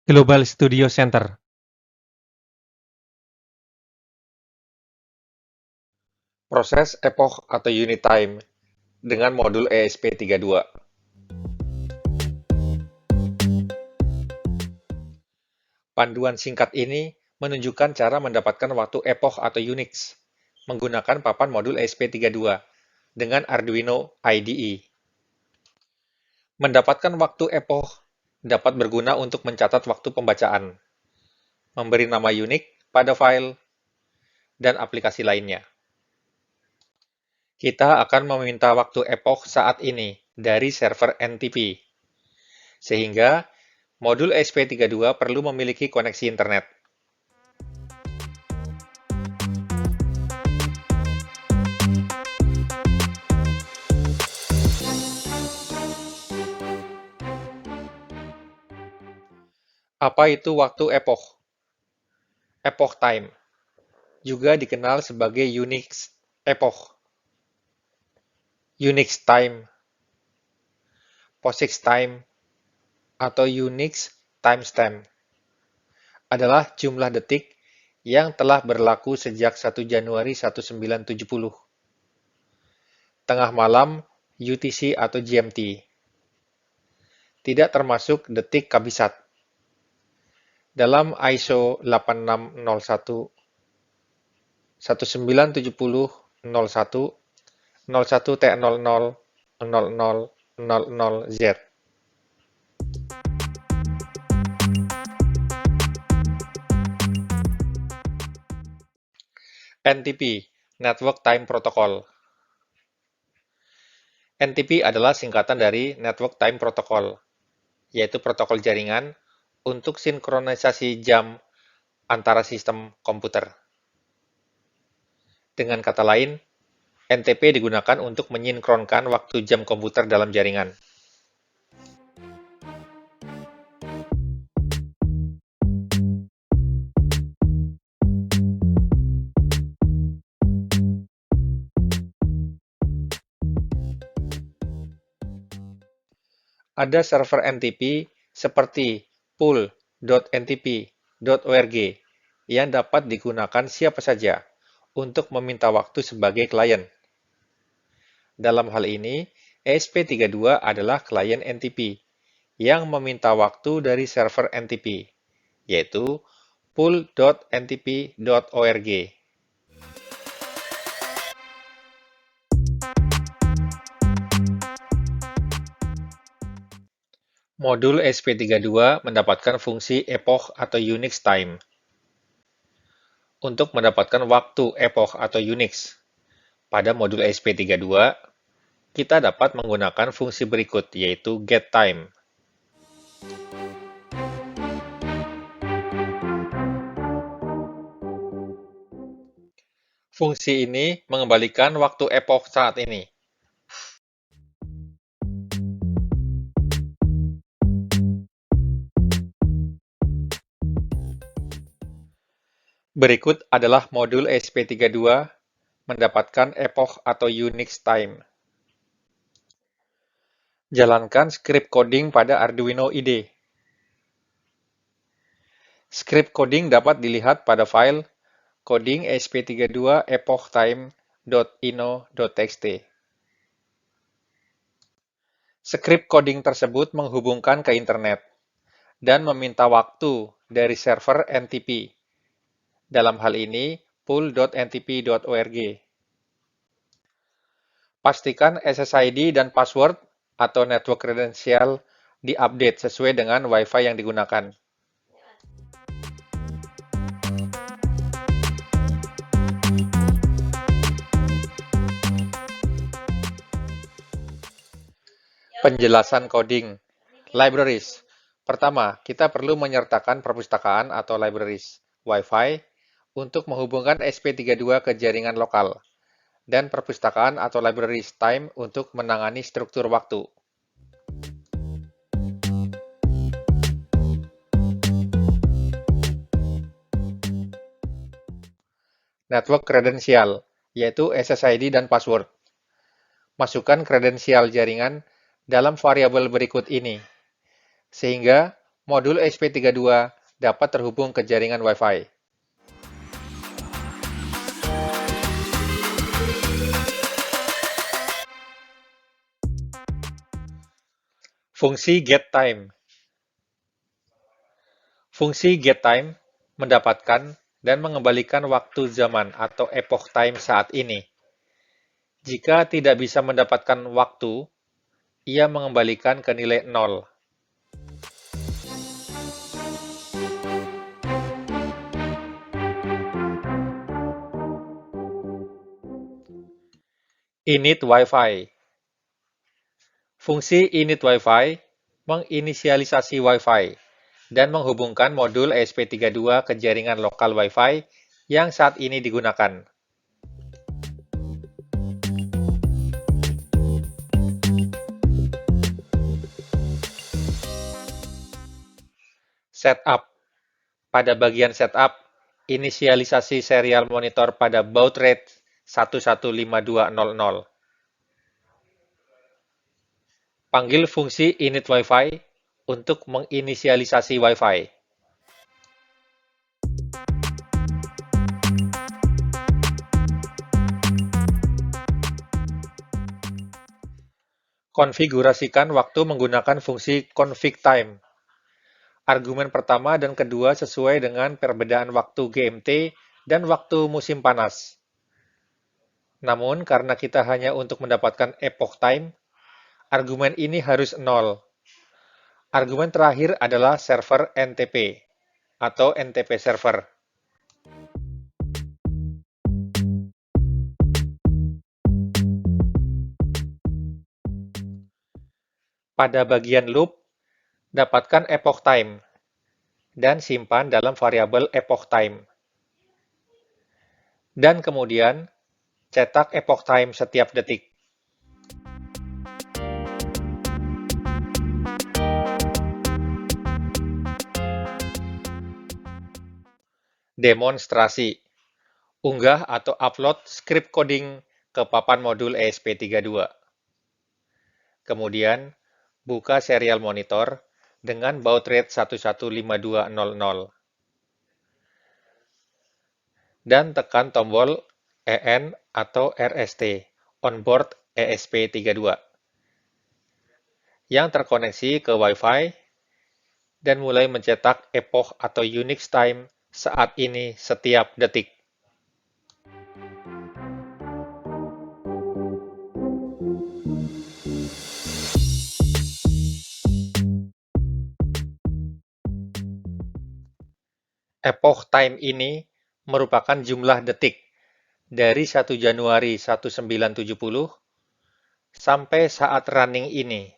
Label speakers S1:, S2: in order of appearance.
S1: Global Studio Center.
S2: Proses epoch atau unit time dengan modul ESP32. Panduan singkat ini menunjukkan cara mendapatkan waktu epoch atau Unix menggunakan papan modul ESP32 dengan Arduino IDE. Mendapatkan waktu epoch dapat berguna untuk mencatat waktu pembacaan, memberi nama unik pada file, dan aplikasi lainnya. Kita akan meminta waktu epoch saat ini dari server NTP, sehingga modul ESP32 perlu memiliki koneksi internet. Apa itu waktu epoch? Epoch time, juga dikenal sebagai Unix epoch, Unix time, POSIX time, atau Unix timestamp, adalah jumlah detik yang telah berlaku sejak 1 Januari 1970, tengah malam UTC atau GMT, tidak termasuk detik kabisat. Dalam ISO 8601 1970-01 01T0000Z. NTP, Network Time Protocol. NTP adalah singkatan dari Network Time Protocol, yaitu protokol jaringan untuk sinkronisasi jam antara sistem komputer. Dengan kata lain, NTP digunakan untuk menyinkronkan waktu jam komputer dalam jaringan. Ada server NTP seperti pool.ntp.org yang dapat digunakan siapa saja untuk meminta waktu sebagai klien. Dalam hal ini, ESP32 adalah klien NTP yang meminta waktu dari server NTP, yaitu pool.ntp.org. Modul ESP32 mendapatkan fungsi epoch atau Unix time. Untuk mendapatkan waktu epoch atau Unix, pada modul ESP32, kita dapat menggunakan fungsi berikut, yaitu getTime. Fungsi ini mengembalikan waktu epoch saat ini. Berikut adalah modul ESP32 mendapatkan epoch atau Unix time. Jalankan script coding pada Arduino IDE. Script coding dapat dilihat pada file coding ESP32 epochtime.ino.txt. Script coding tersebut menghubungkan ke internet dan meminta waktu dari server NTP. Dalam hal ini, pool.ntp.org. Pastikan SSID dan password atau network credential diupdate sesuai dengan Wi-Fi yang digunakan. Penjelasan coding. Libraries. Pertama, kita perlu menyertakan perpustakaan atau libraries Wi-Fi untuk menghubungkan ESP32 ke jaringan lokal, dan perpustakaan atau libraries time untuk menangani struktur waktu. Network credential, yaitu SSID dan password. Masukkan kredensial jaringan dalam variabel berikut ini, sehingga modul ESP32 dapat terhubung ke jaringan Wi-Fi. Fungsi getTime. Fungsi getTime mendapatkan dan mengembalikan waktu zaman atau epoch time saat ini. Jika tidak bisa mendapatkan waktu, ia mengembalikan ke nilai 0. Init Wi-Fi. Fungsi init Wi-Fi menginisialisasi Wi-Fi dan menghubungkan modul ESP32 ke jaringan lokal Wi-Fi yang saat ini digunakan. Setup. Pada bagian setup, inisialisasi serial monitor pada baud rate 115200. Panggil fungsi init Wi-Fi untuk menginisialisasi Wi-Fi. Konfigurasikan waktu menggunakan fungsi config_time. Argumen pertama dan kedua sesuai dengan perbedaan waktu GMT dan waktu musim panas. Namun, karena kita hanya untuk mendapatkan epoch time, argumen ini harus 0. Argumen terakhir adalah server NTP atau NTP server. Pada bagian loop, dapatkan epoch time dan simpan dalam variabel epoch time. Dan kemudian, cetak epoch time setiap detik. Demonstrasi. Unggah atau upload script coding ke papan modul ESP32. Kemudian, buka serial monitor dengan baud rate 115200. Dan tekan tombol EN atau RST, onboard ESP32, yang terkoneksi ke Wi-Fi dan mulai mencetak epoch atau Unix time saat ini setiap detik. Epoch time ini merupakan jumlah detik dari 1 Januari 1970 sampai saat running ini.